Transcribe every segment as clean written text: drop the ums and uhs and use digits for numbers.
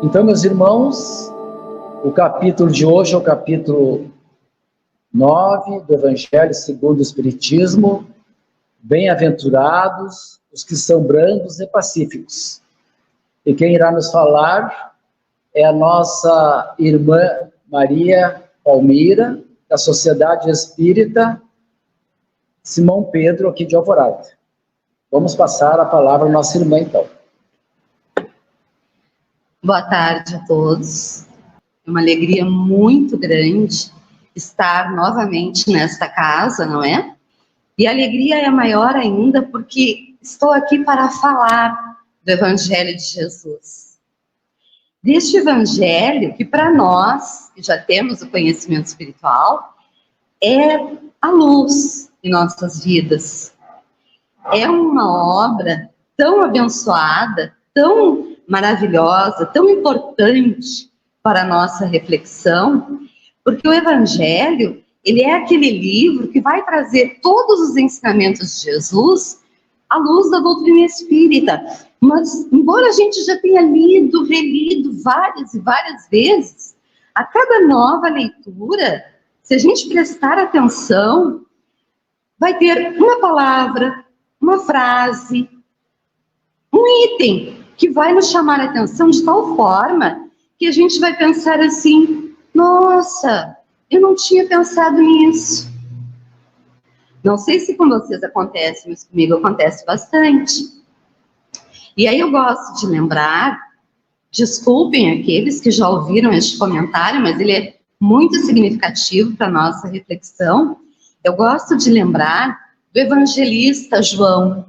Então, meus irmãos, o capítulo de hoje é o capítulo 9 do Evangelho segundo o Espiritismo. Bem-aventurados os que são brandos e pacíficos. E quem irá nos falar é a nossa irmã Maria Palmira, da Sociedade Espírita Simão Pedro, aqui de Alvorada. Vamos passar a palavra à nossa irmã, então. Boa tarde a todos. É uma alegria muito grande estar novamente nesta casa, não é? E a alegria é maior ainda porque estou aqui para falar do Evangelho de Jesus. Deste Evangelho que para nós, que já temos o conhecimento espiritual, é a luz em nossas vidas. É uma obra tão abençoada, tão maravilhosa, tão importante para a nossa reflexão, porque o Evangelho, ele é aquele livro que vai trazer todos os ensinamentos de Jesus à luz da doutrina espírita. Mas, embora a gente já tenha lido, relido várias e várias vezes, a cada nova leitura, se a gente prestar atenção, vai ter uma palavra, uma frase, um item que vai nos chamar a atenção de tal forma que a gente vai pensar assim: nossa, eu não tinha pensado nisso. Não sei se com vocês acontece, mas comigo acontece bastante. E aí eu gosto de lembrar, desculpem aqueles que já ouviram este comentário, mas ele é muito significativo para a nossa reflexão. Eu gosto de lembrar do evangelista João,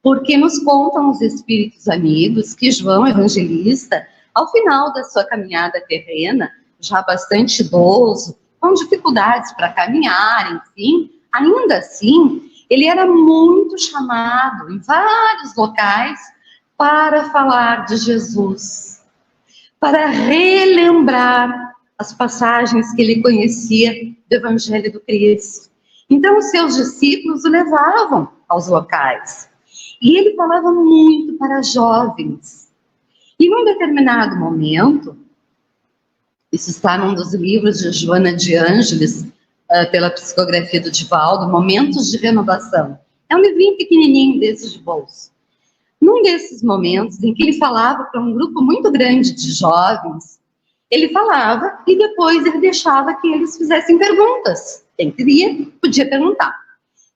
porque nos contam os espíritos amigos que João Evangelista, ao final da sua caminhada terrena, já bastante idoso, com dificuldades para caminhar, enfim, ainda assim, ele era muito chamado em vários locais para falar de Jesus, para relembrar as passagens que ele conhecia do Evangelho do Cristo. Então, os seus discípulos o levavam aos locais. E ele falava muito para jovens. E num determinado momento, isso está num dos livros de Joana de Ângeles, pela psicografia do Divaldo, Momentos de Renovação. É um livrinho pequenininho desses de bolso. Num desses momentos em que ele falava para um grupo muito grande de jovens, ele falava e depois ele deixava que eles fizessem perguntas. Quem queria, podia perguntar.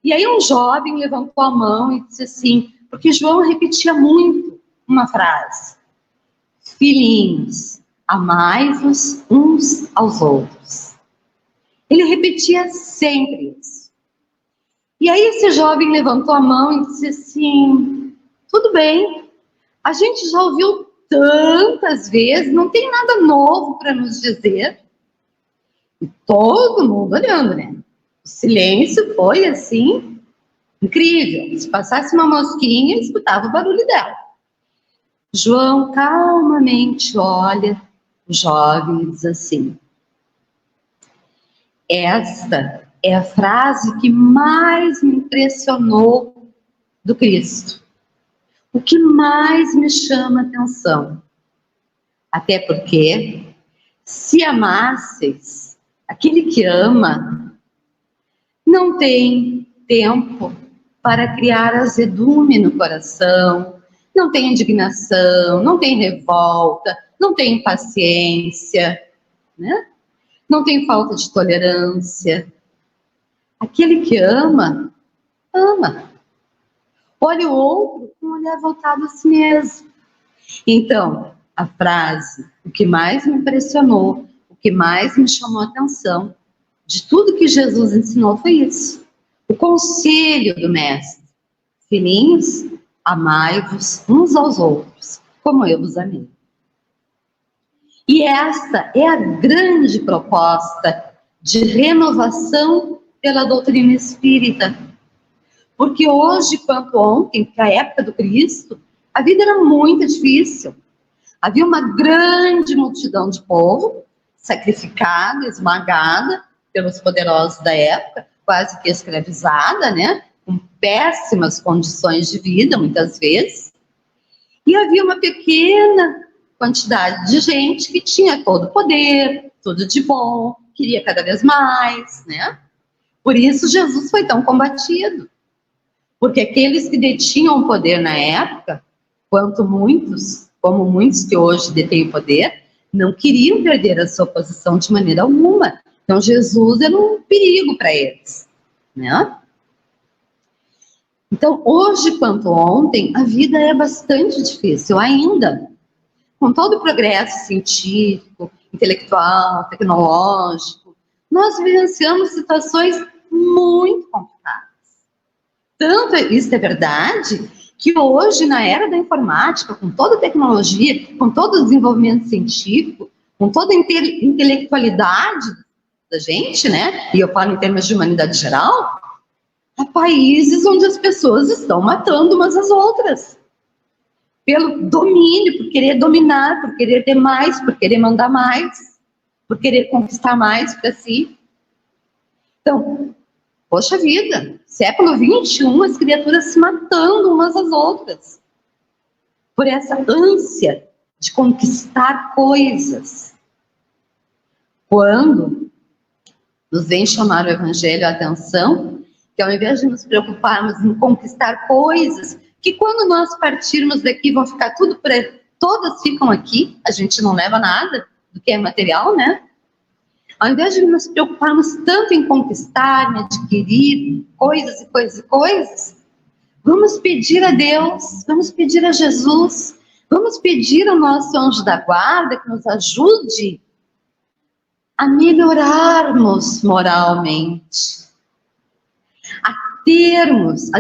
E aí um jovem levantou a mão e disse assim, porque João repetia muito uma frase: filhinhos, amai-vos uns aos outros. Ele repetia sempre isso. E aí esse jovem levantou a mão e disse assim, tudo bem, a gente já ouviu tantas vezes, não tem nada novo para nos dizer. E todo mundo olhando, né? O silêncio foi assim, incrível. Se passasse uma mosquinha, escutava o barulho dela. João calmamente olha o jovem e diz assim, esta é a frase que mais me impressionou do Cristo. O que mais me chama a atenção. Até porque, se amasseis, aquele que ama não tem tempo para criar azedume no coração, não tem indignação, não tem revolta, não tem impaciência, né? Não tem falta de tolerância. Aquele que ama, ama. Olha o outro com um olhar voltado a si mesmo. Então, a frase, o que mais me impressionou, o que mais me chamou a atenção de tudo que Jesus ensinou foi isso. O conselho do Mestre. Filhinhos, amai-vos uns aos outros, como eu vos amei. E esta é a grande proposta de renovação pela doutrina espírita. Porque hoje, quanto ontem, que a época do Cristo, a vida era muito difícil. Havia uma grande multidão de povo sacrificada, esmagada pelos poderosos da época, quase que escravizada, né? Com péssimas condições de vida, muitas vezes. E havia uma pequena quantidade de gente que tinha todo o poder, tudo de bom, queria cada vez mais, né? Por isso Jesus foi tão combatido. Porque aqueles que detinham o poder na época, como muitos que hoje detêm o poder, não queriam perder a sua posição de maneira alguma. Então Jesus era um perigo para eles, né? Então, hoje quanto ontem, a vida é bastante difícil ainda. Com todo o progresso científico, intelectual, tecnológico, nós vivenciamos situações muito complicadas. Tanto isso é verdade, que hoje, na era da informática, com toda a tecnologia, com todo o desenvolvimento científico, com toda a intelectualidade da gente, né? E eu falo em termos de humanidade geral, há países onde as pessoas estão matando umas às outras. Pelo domínio, por querer dominar, por querer ter mais, por querer mandar mais, por querer conquistar mais para si. Então, poxa vida, século XXI, as criaturas se matando umas às outras. Por essa ânsia de conquistar coisas. Quando nos vem chamar o Evangelho a atenção, que ao invés de nos preocuparmos em conquistar coisas, que quando nós partirmos daqui vão ficar tudo preto, todas ficam aqui, a gente não leva nada do que é material, né? Ao invés de nos preocuparmos tanto em conquistar, em adquirir coisas e coisas e coisas, vamos pedir a Deus, vamos pedir a Jesus, vamos pedir ao nosso anjo da guarda que nos ajude a melhorarmos moralmente, a termos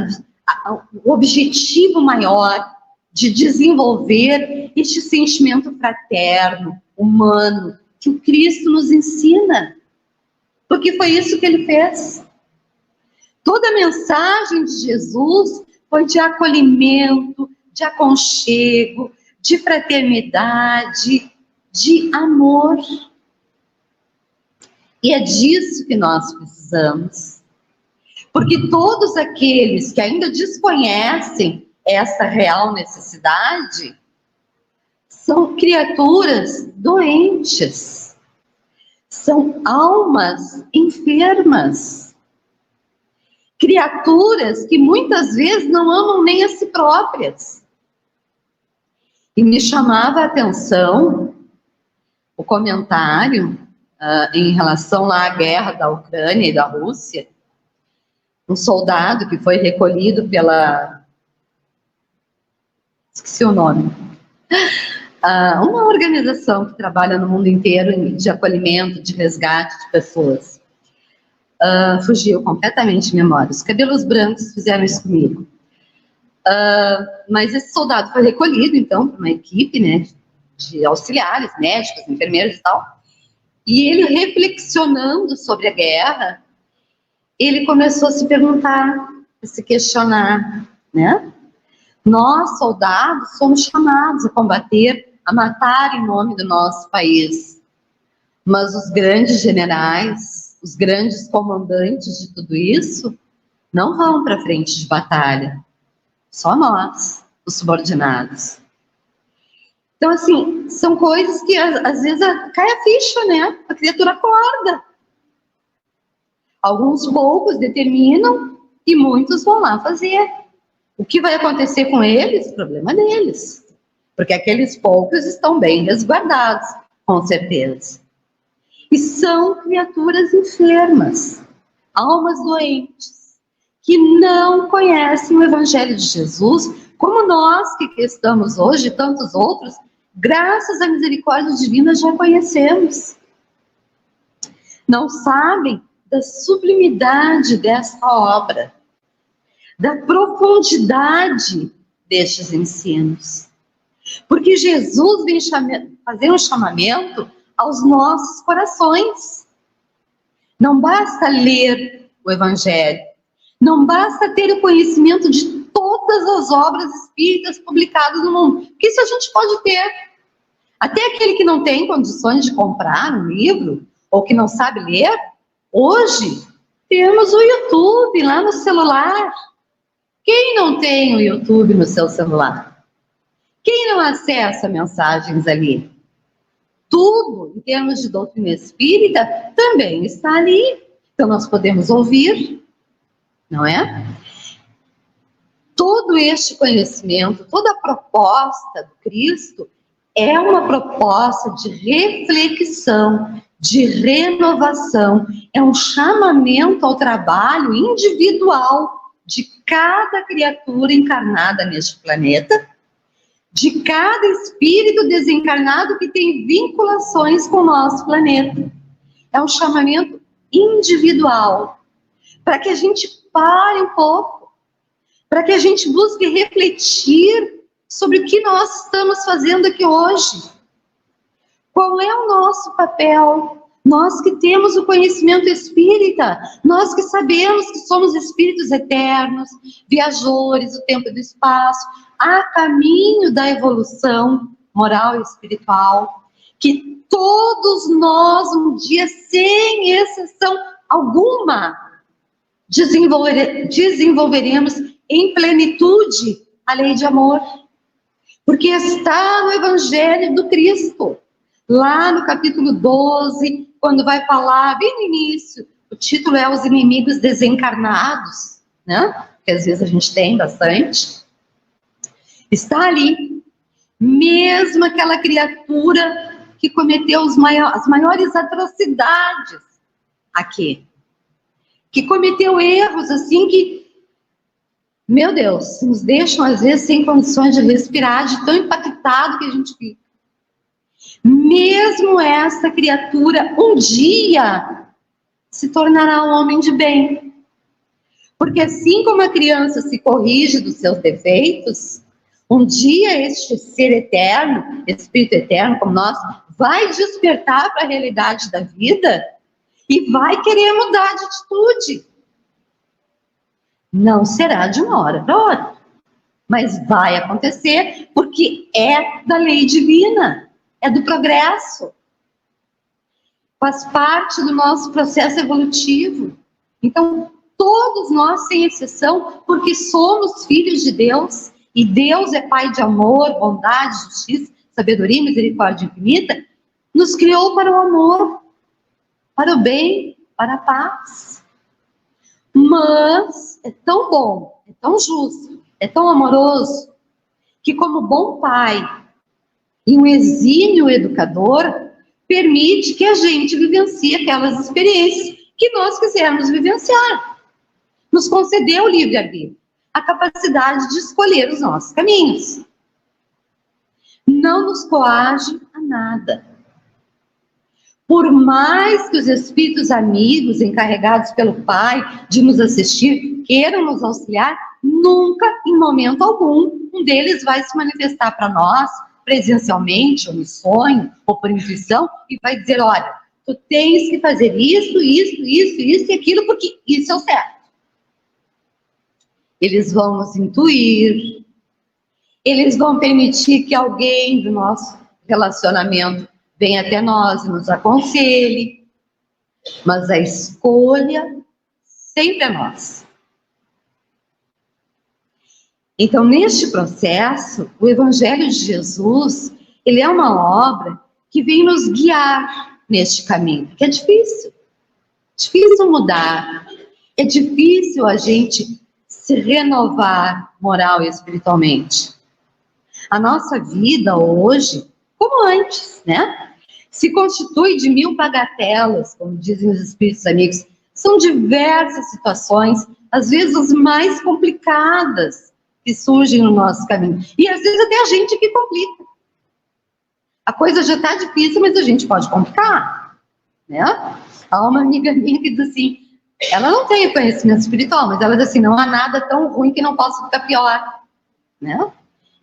o objetivo maior de desenvolver este sentimento fraterno, humano, que o Cristo nos ensina. Porque foi isso que ele fez. Toda a mensagem de Jesus foi de acolhimento, de aconchego, de fraternidade, de amor. E é disso que nós precisamos. Porque todos aqueles que ainda desconhecem essa real necessidade são criaturas doentes, são almas enfermas, criaturas que muitas vezes não amam nem a si próprias. E me chamava a atenção o comentário em relação lá à guerra da Ucrânia e da Rússia. Um soldado que foi recolhido pela... esqueci o nome. Uma organização que trabalha no mundo inteiro de acolhimento, de resgate de pessoas. Fugiu completamente de memória. Os cabelos brancos fizeram isso comigo. Mas esse soldado foi recolhido, então, por uma equipe, né, de auxiliares, médicos, enfermeiros e tal. E ele, reflexionando sobre a guerra, ele começou a se perguntar, a se questionar, né? Nós, soldados, somos chamados a combater, a matar em nome do nosso país. Mas os grandes generais, os grandes comandantes de tudo isso, não vão para a frente de batalha. Só nós, os subordinados. Então, assim, são coisas que às vezes cai a ficha, né? A criatura acorda. Alguns poucos determinam e muitos vão lá fazer. O que vai acontecer com eles? Problema deles. Porque aqueles poucos estão bem resguardados, com certeza. E são criaturas enfermas, almas doentes, que não conhecem o Evangelho de Jesus, como nós que estamos hoje e tantos outros, graças à misericórdia divina, já conhecemos. Não sabem da sublimidade desta obra, da profundidade destes ensinos. Porque Jesus vem fazer um chamamento aos nossos corações. Não basta ler o Evangelho, não basta ter o conhecimento de todas as obras espíritas publicadas no mundo, porque isso a gente pode ter. Até aquele que não tem condições de comprar um livro, ou que não sabe ler, hoje temos o YouTube lá no celular. Quem não tem o YouTube no seu celular? Quem não acessa mensagens ali? Tudo, em termos de doutrina espírita, também está ali. Então, nós podemos ouvir, não é? Todo este conhecimento, toda a proposta do Cristo é uma proposta de reflexão, de renovação, é um chamamento ao trabalho individual de cada criatura encarnada neste planeta, de cada espírito desencarnado que tem vinculações com o nosso planeta. É um chamamento individual, para que a gente pare um pouco, para que a gente busque refletir sobre o que nós estamos fazendo aqui hoje. Qual é o nosso papel? Nós que temos o conhecimento espírita, nós que sabemos que somos espíritos eternos, viajores do tempo e do espaço, a caminho da evolução moral e espiritual, que todos nós um dia, sem exceção alguma, desenvolveremos em plenitude a lei de amor, porque está no Evangelho do Cristo, lá no capítulo 12, quando vai falar, bem no início, o título é Os Inimigos Desencarnados, né? Que às vezes a gente tem bastante. Está ali, mesmo aquela criatura que cometeu as maiores atrocidades aqui, que cometeu erros assim que, meu Deus, nos deixam às vezes sem condições de respirar, de tão impactado que a gente fica. Mesmo essa criatura um dia se tornará um homem de bem. Porque assim como a criança se corrige dos seus defeitos, um dia este ser eterno, espírito eterno como nós, vai despertar para a realidade da vida e vai querer mudar de atitude. Não será de uma hora para outra, mas vai acontecer porque é da lei divina. É do progresso, faz parte do nosso processo evolutivo. Então, todos nós, sem exceção, porque somos filhos de Deus, e Deus é Pai de amor, bondade, justiça, sabedoria e misericórdia infinita, nos criou para o amor, para o bem, para a paz. Mas é tão bom, é tão justo, é tão amoroso, que como bom Pai, e um exímio educador permite que a gente vivencie aquelas experiências que nós quisermos vivenciar. Nos concedeu o livre-arbítrio, a capacidade de escolher os nossos caminhos. Não nos coage a nada. Por mais que os espíritos amigos encarregados pelo Pai de nos assistir queiram nos auxiliar, nunca, em momento algum, um deles vai se manifestar para nós presencialmente, ou no sonho, ou por intuição, e vai dizer, olha, tu tens que fazer isso e aquilo, porque isso é o certo. Eles vão nos intuir, eles vão permitir que alguém do nosso relacionamento venha até nós e nos aconselhe, mas a escolha sempre é nossa. Então, neste processo, o Evangelho de Jesus, ele é uma obra que vem nos guiar neste caminho, porque é difícil mudar, é difícil a gente se renovar moral e espiritualmente. A nossa vida hoje, como antes, né, se constitui de 1000 bagatelas, como dizem os espíritos amigos, são diversas situações, às vezes as mais complicadas, que surgem no nosso caminho. E às vezes até a gente que complica. A coisa já está difícil, mas a gente pode complicar, né? Há uma amiga minha que diz assim, ela não tem conhecimento espiritual, mas ela diz assim, não há nada tão ruim que não possa ficar pior, né?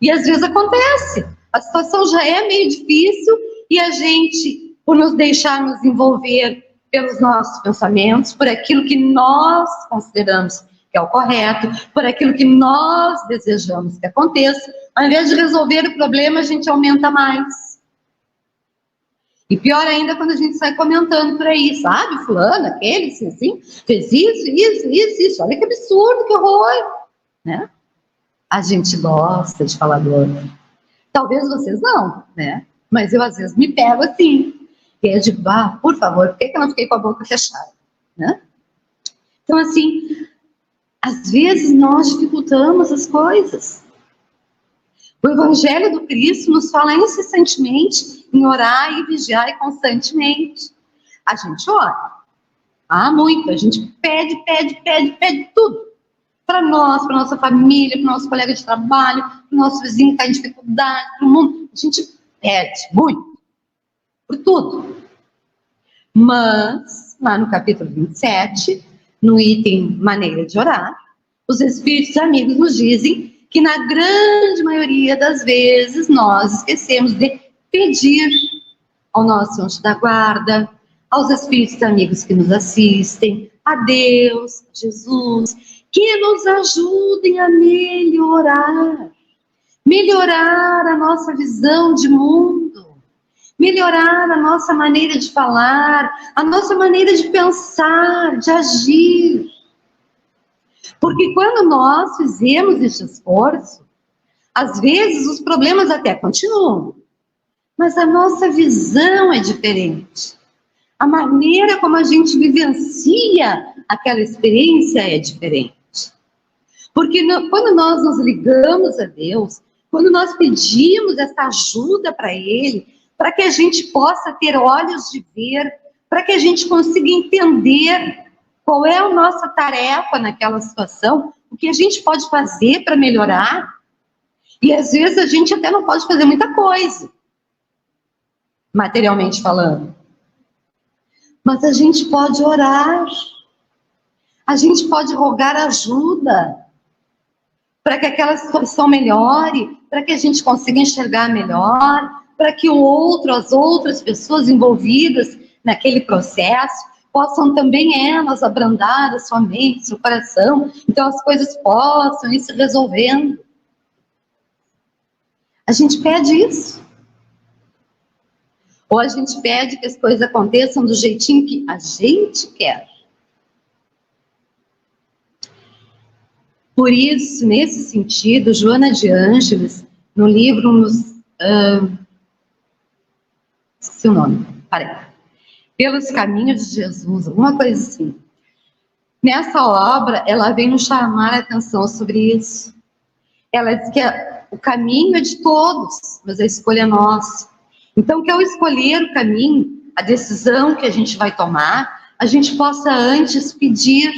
E às vezes acontece. A situação já é meio difícil e a gente, por nos deixar nos envolver pelos nossos pensamentos, por aquilo que nós consideramos que é o correto, por aquilo que nós desejamos que aconteça, ao invés de resolver o problema, a gente aumenta mais. E pior ainda quando a gente sai comentando por aí, sabe, fulano, aquele, assim, fez isso, olha que absurdo, que horror, né? A gente gosta de falar do outro. Talvez vocês não, né? Mas eu às vezes me pego assim. E aí eu digo, por favor, por que eu não fiquei com a boca fechada? Né? Então, assim, às vezes nós dificultamos as coisas. O Evangelho do Cristo nos fala incessantemente em orar e vigiar constantemente. A gente ora. Muito. A gente pede tudo. Para nós, para nossa família, para o nosso colega de trabalho, para o nosso vizinho que está em dificuldade, para o mundo. A gente pede muito. Por tudo. Mas, lá no capítulo 27, no item maneira de orar, os espíritos amigos nos dizem que na grande maioria das vezes nós esquecemos de pedir ao nosso anjo da guarda, aos espíritos amigos que nos assistem, a Deus, a Jesus, que nos ajudem a melhorar a nossa visão de mundo, melhorar a nossa maneira de falar, a nossa maneira de pensar, de agir. Porque quando nós fizemos esse esforço, às vezes os problemas até continuam, mas a nossa visão é diferente. A maneira como a gente vivencia aquela experiência é diferente. Porque quando nós nos ligamos a Deus, quando nós pedimos essa ajuda para Ele, para que a gente possa ter olhos de ver, para que a gente consiga entender qual é a nossa tarefa naquela situação, o que a gente pode fazer para melhorar, e às vezes a gente até não pode fazer muita coisa, materialmente falando. Mas a gente pode orar, a gente pode rogar ajuda, para que aquela situação melhore, para que a gente consiga enxergar melhor, para que as outras pessoas envolvidas naquele processo possam também elas abrandar a sua mente, seu coração, então as coisas possam ir se resolvendo. A gente pede isso. Ou a gente pede que as coisas aconteçam do jeitinho que a gente quer. Por isso, nesse sentido, Joana de Ângeles, no livro, esqueci o nome, Pelos Caminhos de Jesus, alguma coisa assim. Nessa obra, ela vem nos chamar a atenção sobre isso. Ela diz que o caminho é de todos, mas a escolha é nossa. Então, que ao escolher o caminho, a decisão que a gente vai tomar, a gente possa antes pedir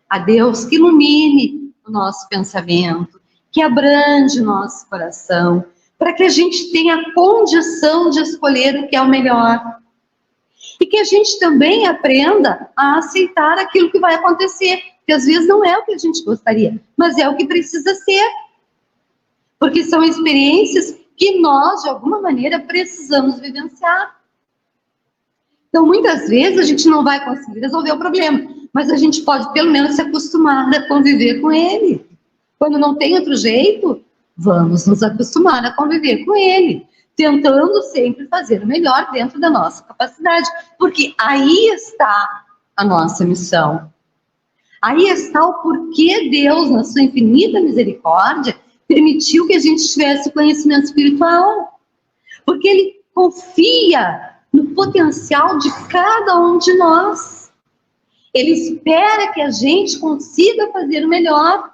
a Deus que ilumine o nosso pensamento, que abrande o nosso coração, para que a gente tenha a condição de escolher o que é o melhor. E que a gente também aprenda a aceitar aquilo que vai acontecer, que às vezes não é o que a gente gostaria, mas é o que precisa ser. Porque são experiências que nós, de alguma maneira, precisamos vivenciar. Então, muitas vezes, a gente não vai conseguir resolver o problema, mas a gente pode, pelo menos, se acostumar a conviver com ele. Quando não tem outro jeito, vamos nos acostumar a conviver com ele, tentando sempre fazer o melhor dentro da nossa capacidade, porque aí está a nossa missão. Aí está o porquê Deus, na sua infinita misericórdia, permitiu que a gente tivesse conhecimento espiritual. Porque Ele confia no potencial de cada um de nós. Ele espera que a gente consiga fazer o melhor,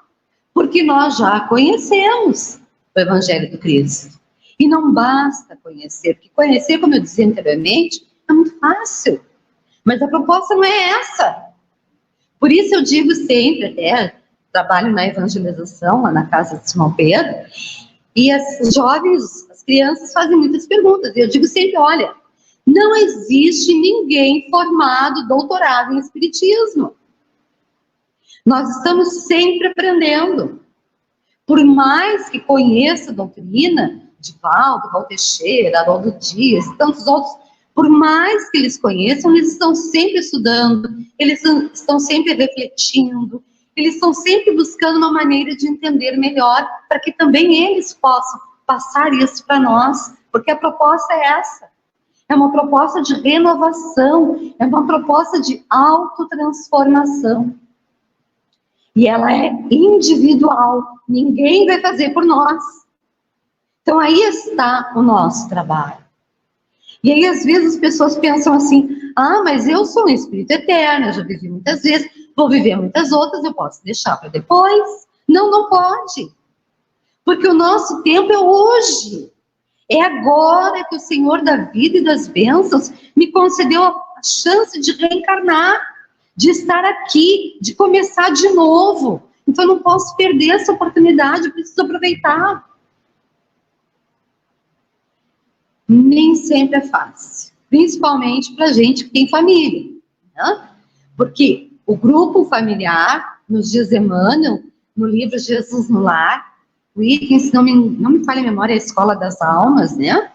porque nós já conhecemos o Evangelho do Cristo. E não basta conhecer, porque conhecer, como eu dizia anteriormente, é muito fácil. Mas a proposta não é essa. Por isso eu digo sempre, até trabalho na evangelização, lá na casa de Simão Pedro, e as jovens, as crianças fazem muitas perguntas, e eu digo sempre, olha, não existe ninguém formado, doutorado em Espiritismo. Nós estamos sempre aprendendo. Por mais que conheça a doutrina de Valdo, Raul Teixeira, Haroldo Dias e tantos outros, por mais que eles conheçam, eles estão sempre estudando, eles estão sempre refletindo, eles estão sempre buscando uma maneira de entender melhor, para que também eles possam passar isso para nós, porque a proposta é essa. É uma proposta de renovação, é uma proposta de autotransformação. E ela é individual, ninguém vai fazer por nós. Então, aí está o nosso trabalho. E aí, às vezes, as pessoas pensam assim, mas eu sou um espírito eterno, eu já vivi muitas vezes, vou viver muitas outras, eu posso deixar para depois. Não, não pode. Porque o nosso tempo é hoje. É agora que o Senhor da vida e das bênçãos me concedeu a chance de reencarnar, de estar aqui, de começar de novo. Então, eu não posso perder essa oportunidade, eu preciso aproveitar. Nem sempre é fácil, principalmente para gente que tem família, né? Porque o grupo familiar nos diz Emmanuel, no livro Jesus no Lar, o item, se não me falha a memória, é a Escola das Almas, né?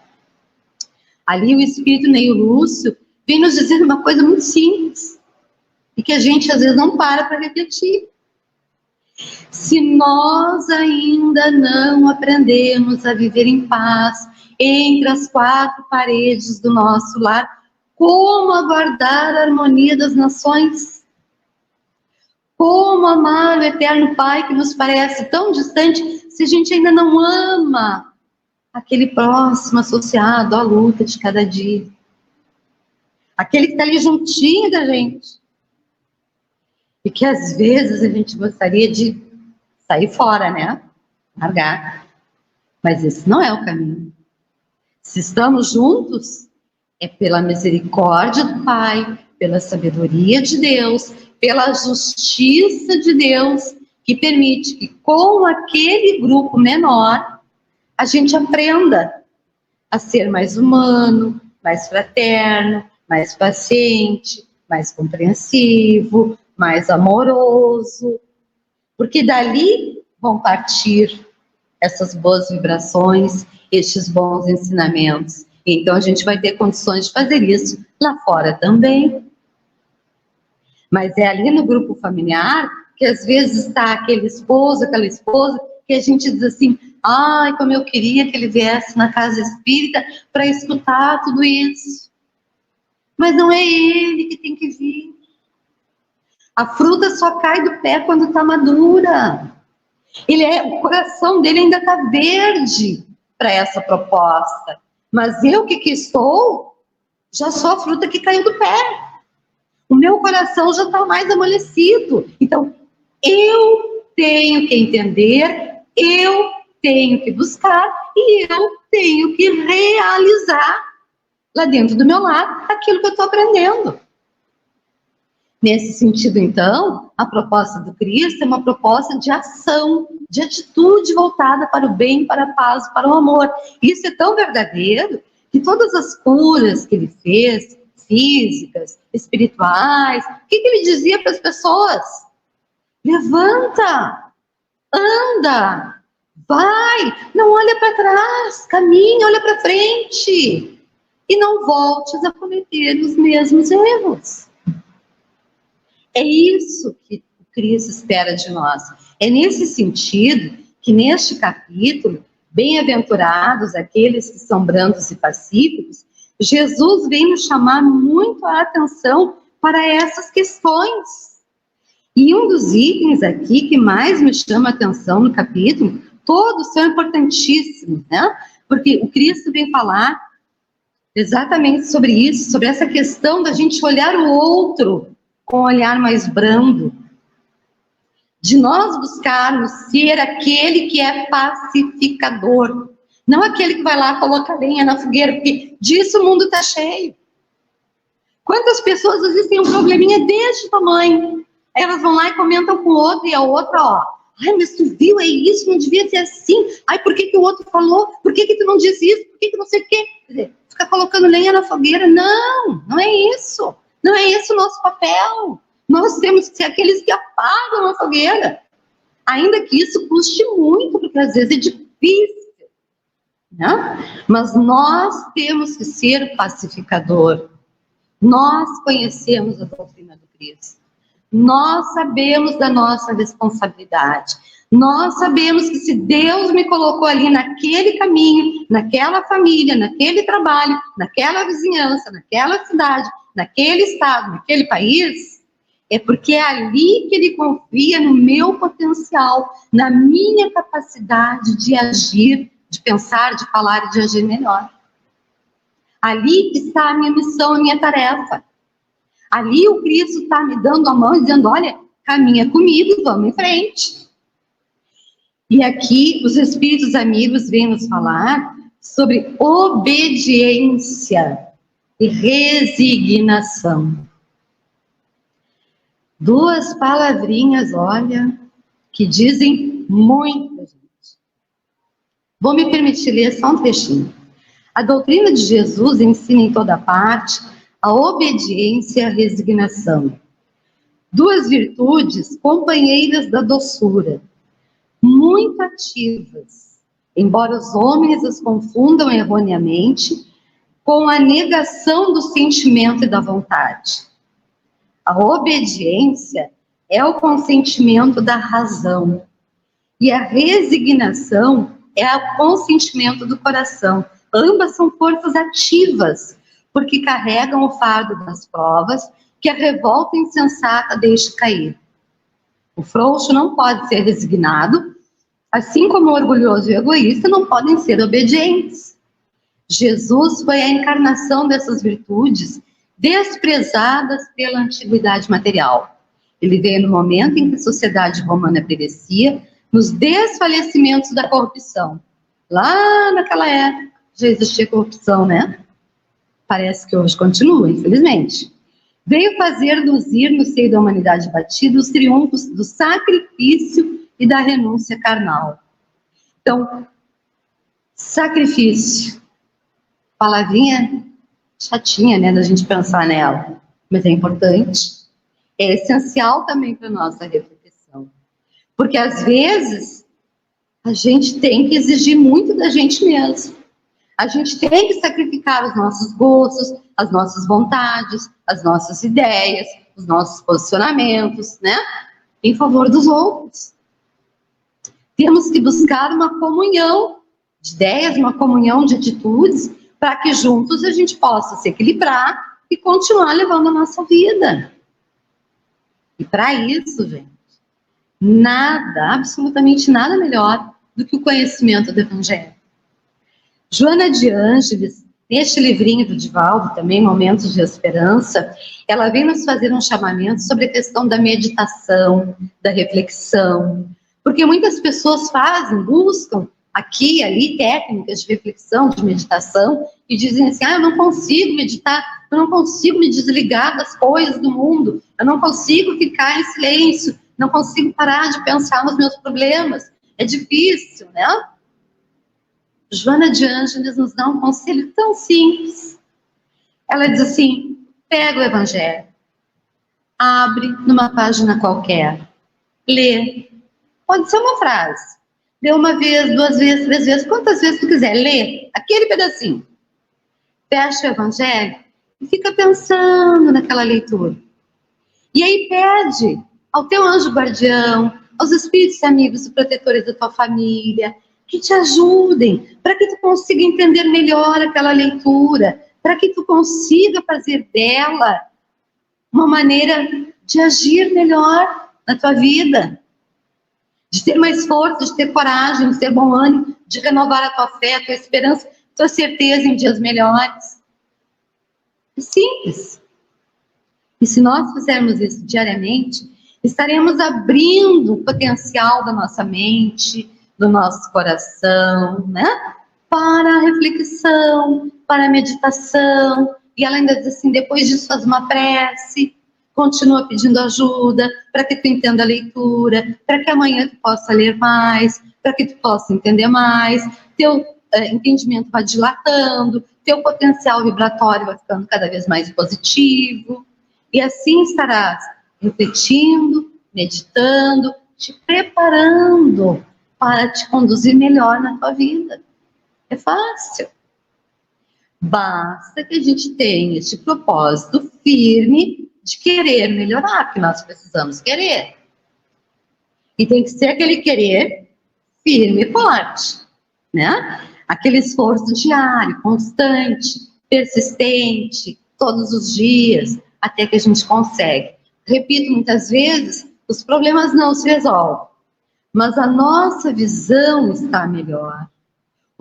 Ali o Espírito Neio Lúcio vem nos dizer uma coisa muito simples e que a gente às vezes não para refletir. Se nós ainda não aprendemos a viver em paz entre as quatro paredes do nosso lar, como aguardar a harmonia das nações? Como amar o eterno Pai que nos parece tão distante se a gente ainda não ama aquele próximo associado à luta de cada dia? Aquele que está ali juntinho da gente. E que às vezes a gente gostaria de sair fora, né? Largar. Mas esse não é o caminho. Se estamos juntos, é pela misericórdia do Pai, pela sabedoria de Deus, pela justiça de Deus, que permite que com aquele grupo menor, a gente aprenda a ser mais humano, mais fraterno, mais paciente, mais compreensivo, mais amoroso, porque dali vão partir essas boas vibrações, estes bons ensinamentos. Então, a gente vai ter condições de fazer isso lá fora também. Mas é ali no grupo familiar que às vezes está aquele esposo, aquela esposa, que a gente diz assim, ai, como eu queria que ele viesse na casa espírita para escutar tudo isso. Mas não é ele que tem que vir. A fruta só cai do pé quando está madura. O coração dele ainda está verde para essa proposta. Mas eu que estou, já sou a fruta que caiu do pé. O meu coração já está mais amolecido. Então, eu tenho que entender, eu tenho que buscar e eu tenho que realizar lá dentro do meu lar aquilo que eu estou aprendendo. Nesse sentido, então, a proposta do Cristo é uma proposta de ação, de atitude voltada para o bem, para a paz, para o amor. Isso é tão verdadeiro que todas as curas que ele fez, físicas, espirituais, o que ele dizia para as pessoas? Levanta, anda, vai, não olha para trás, caminha, olha para frente e não voltes a cometer os mesmos erros. É isso que o Cristo espera de nós. É nesse sentido que neste capítulo, bem-aventurados aqueles que são brandos e pacíficos, Jesus vem nos chamar muito a atenção para essas questões. E um dos itens aqui que mais me chama a atenção no capítulo, todos são importantíssimos, né? Porque o Cristo vem falar exatamente sobre isso, sobre essa questão da gente olhar o outro com um olhar mais brando, de nós buscarmos ser aquele que é pacificador, não aquele que vai lá colocar lenha na fogueira, porque disso o mundo está cheio. Quantas pessoas às vezes têm um probleminha desse tamanho, elas vão lá e comentam com o outro, e a outra, ó, ai, mas tu viu, é isso, não devia ser assim, ai, por que o outro falou, por que tu não disse isso, por que não sei o quê, quer dizer, ficar colocando lenha na fogueira, não é isso. Não é esse o nosso papel. Nós temos que ser aqueles que apagam a fogueira. Ainda que isso custe muito, porque às vezes é difícil. Né? Mas nós temos que ser pacificador. Nós conhecemos a doutrina do Cristo. Nós sabemos da nossa responsabilidade. Nós sabemos que se Deus me colocou ali naquele caminho, naquela família, naquele trabalho, naquela vizinhança, naquela cidade, naquele estado, naquele país, é porque é ali que ele confia no meu potencial, na minha capacidade de agir, de pensar, de falar e de agir melhor. Ali está a minha missão, a minha tarefa. Ali o Cristo está me dando a mão e dizendo, olha, caminha comigo, vamos em frente. E aqui os espíritos amigos vêm nos falar sobre obediência e resignação. Duas palavrinhas, olha, que dizem muito, gente. Vou me permitir ler só um trechinho. A doutrina de Jesus ensina em toda parte a obediência e a resignação. Duas virtudes companheiras da doçura, muito ativas, embora os homens as confundam erroneamente com a negação do sentimento e da vontade. A obediência é o consentimento da razão e a resignação é o consentimento do coração. Ambas são forças ativas, porque carregam o fardo das provas que a revolta insensata deixa cair. O frouxo não pode ser resignado, assim como o orgulhoso e o egoísta não podem ser obedientes. Jesus foi a encarnação dessas virtudes desprezadas pela antiguidade material. Ele veio no momento em que a sociedade romana perecia, nos desfalecimentos da corrupção. Lá naquela época já existia corrupção, né? Parece que hoje continua, infelizmente. Veio fazer luzir no seio da humanidade batida os triunfos do sacrifício e da renúncia carnal. Então, sacrifício, palavrinha chatinha, né, da gente pensar nela, mas é importante, é essencial também para a nossa reflexão, porque às vezes a gente tem que exigir muito da gente mesmo, a gente tem que sacrificar os nossos gostos, as nossas vontades, as nossas ideias, os nossos posicionamentos, né, em favor dos outros. Temos que buscar uma comunhão de ideias, uma comunhão de atitudes, para que juntos a gente possa se equilibrar e continuar levando a nossa vida. E para isso, gente, nada, absolutamente nada melhor do que o conhecimento do Evangelho. Joana de Ângeles, neste livrinho do Divaldo, também, Momentos de Esperança, ela vem nos fazer um chamamento sobre a questão da meditação, da reflexão, porque muitas pessoas buscam aqui e ali técnicas de reflexão, de meditação, e dizem assim, eu não consigo meditar, eu não consigo me desligar das coisas do mundo, eu não consigo ficar em silêncio, não consigo parar de pensar nos meus problemas, é difícil, né? Joana de Ângeles nos dá um conselho tão simples. Ela diz assim, pega o Evangelho, abre numa página qualquer, lê, pode ser uma frase, lê uma vez, 2 vezes, 3 vezes, quantas vezes tu quiser, lê aquele pedacinho. Fecha o Evangelho e fica pensando naquela leitura. E aí pede ao teu anjo guardião, aos espíritos amigos e protetores da tua família, que te ajudem, para que tu consiga entender melhor aquela leitura, para que tu consiga fazer dela uma maneira de agir melhor na tua vida, de ter mais força, de ter coragem, de ter bom ânimo, de renovar a tua fé, a tua esperança, a tua certeza em dias melhores. É simples. E se nós fizermos isso diariamente, estaremos abrindo o potencial da nossa mente, do nosso coração, né? Para a reflexão, para a meditação. E ela ainda diz assim, depois disso faz uma prece, continua pedindo ajuda, para que tu entenda a leitura, para que amanhã tu possa ler mais, para que tu possa entender mais, teu entendimento vai dilatando, teu potencial vibratório vai ficando cada vez mais positivo, e assim estarás refletindo, meditando, te preparando para te conduzir melhor na tua vida. É fácil. Basta que a gente tenha esse propósito firme de querer melhorar, porque nós precisamos querer. E tem que ser aquele querer firme e forte, né? Aquele esforço diário, constante, persistente, todos os dias, até que a gente consegue. Repito, muitas vezes, os problemas não se resolvem, mas a nossa visão está melhor.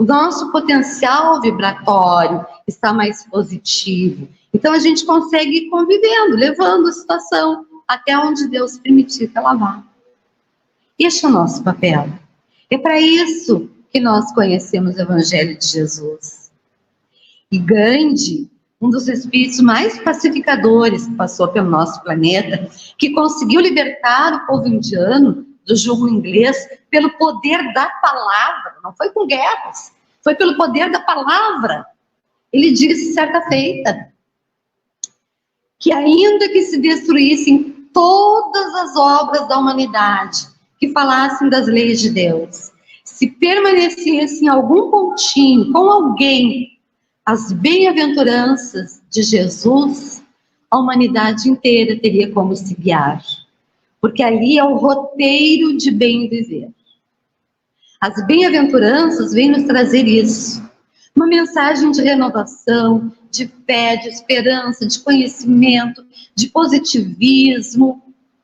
O nosso potencial vibratório está mais positivo. Então a gente consegue ir convivendo, levando a situação até onde Deus permitir que ela vá. Este é o nosso papel. É para isso que nós conhecemos o Evangelho de Jesus. E Gandhi, um dos espíritos mais pacificadores que passou pelo nosso planeta, que conseguiu libertar o povo indiano do jugo inglês pelo poder da palavra, não foi com guerras, foi pelo poder da palavra. Ele disse certa feita que ainda que se destruíssem todas as obras da humanidade que falassem das leis de Deus, se permanecesse em algum pontinho com alguém as bem-aventuranças de Jesus, a humanidade inteira teria como se guiar, porque ali é o roteiro de bem viver. As bem-aventuranças vêm nos trazer isso, uma mensagem de renovação, de fé, de esperança, de conhecimento, de positivismo.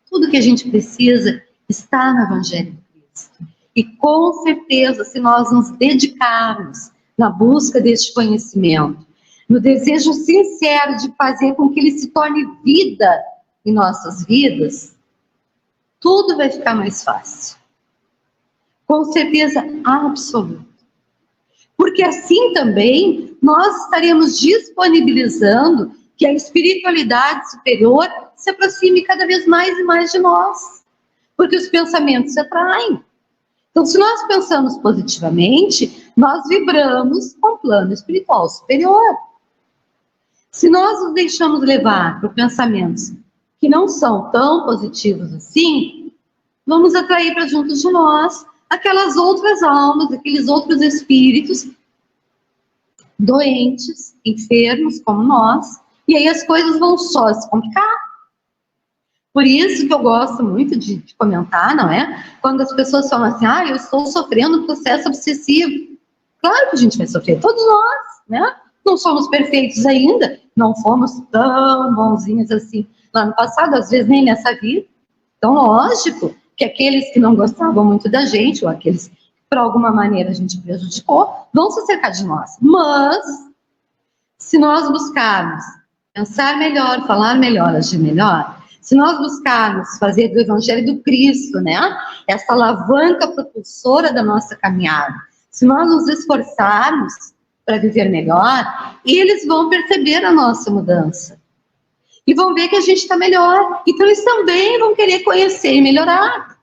Tudo que a gente precisa está no Evangelho de Cristo. E com certeza, se nós nos dedicarmos na busca deste conhecimento, no desejo sincero de fazer com que ele se torne vida em nossas vidas, tudo vai ficar mais fácil. Com certeza absoluta. Porque assim também nós estaremos disponibilizando que a espiritualidade superior se aproxime cada vez mais e mais de nós. Porque os pensamentos se atraem. Então, se nós pensamos positivamente, nós vibramos com o plano espiritual superior. Se nós nos deixamos levar por pensamentos que não são tão positivos assim, vamos atrair para junto de nós aquelas outras almas, aqueles outros espíritos doentes, enfermos como nós, e aí as coisas vão só se complicar. Por isso que eu gosto muito de comentar, não é? Quando as pessoas falam assim, eu estou sofrendo um processo obsessivo. Claro que a gente vai sofrer, todos nós, né? Não somos perfeitos ainda, não fomos tão bonzinhos assim lá no passado, às vezes nem nessa vida. Então, lógico que aqueles que não gostavam muito da gente, ou aqueles que por alguma maneira a gente prejudicou, vão se cercar de nós. Mas, se nós buscarmos pensar melhor, falar melhor, agir melhor, se nós buscarmos fazer do Evangelho do Cristo, né, essa alavanca propulsora da nossa caminhada, se nós nos esforçarmos para viver melhor, eles vão perceber a nossa mudança. E vão ver que a gente está melhor. Então, eles também vão querer conhecer e melhorar.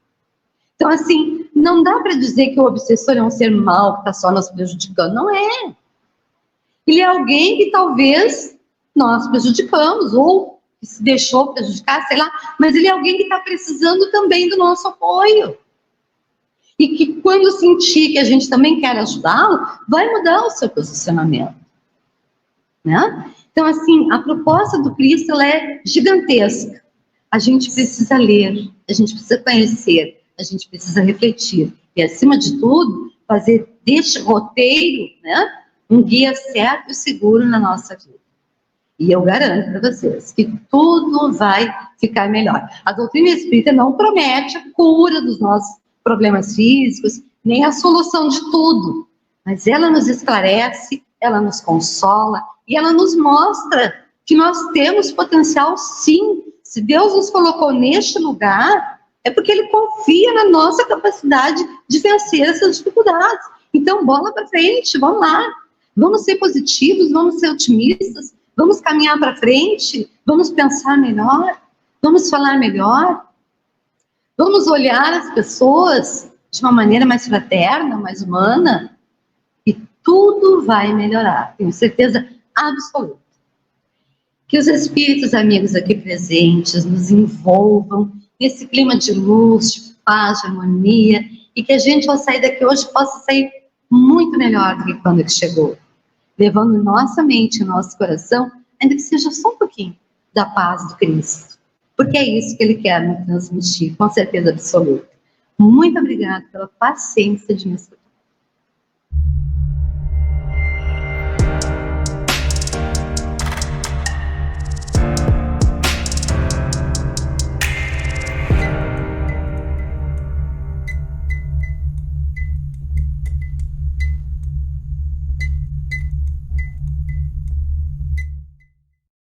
Então, assim, não dá para dizer que o obsessor é um ser mau que está só nos prejudicando. Não é. Ele é alguém que talvez nós prejudicamos, ou que se deixou prejudicar, sei lá, mas ele é alguém que está precisando também do nosso apoio. E que quando sentir que a gente também quer ajudá-lo, vai mudar o seu posicionamento. Né? Então, assim, a proposta do Cristo ela é gigantesca. A gente precisa ler, a gente precisa conhecer, a gente precisa refletir. E, acima de tudo, fazer deste roteiro, né, um guia certo e seguro na nossa vida. E eu garanto para vocês que tudo vai ficar melhor. A doutrina espírita não promete a cura dos nossos problemas físicos, nem a solução de tudo. Mas ela nos esclarece, ela nos consola e ela nos mostra que nós temos potencial sim. Se Deus nos colocou neste lugar, é porque Ele confia na nossa capacidade de vencer essas dificuldades. Então, bola para frente, vamos lá. Vamos ser positivos, vamos ser otimistas, vamos caminhar para frente, vamos pensar melhor, vamos falar melhor, vamos olhar as pessoas de uma maneira mais fraterna, mais humana, e tudo vai melhorar, tenho certeza absoluta. Que os espíritos amigos aqui presentes nos envolvam nesse clima de luz, de paz, de harmonia, e que a gente, ao sair daqui hoje, possa sair muito melhor do que quando chegou, levando nossa mente e nosso coração, ainda que seja só um pouquinho, da paz do Cristo. Porque é isso que Ele quer nos transmitir, com certeza absoluta. Muito obrigada pela paciência de me escutar.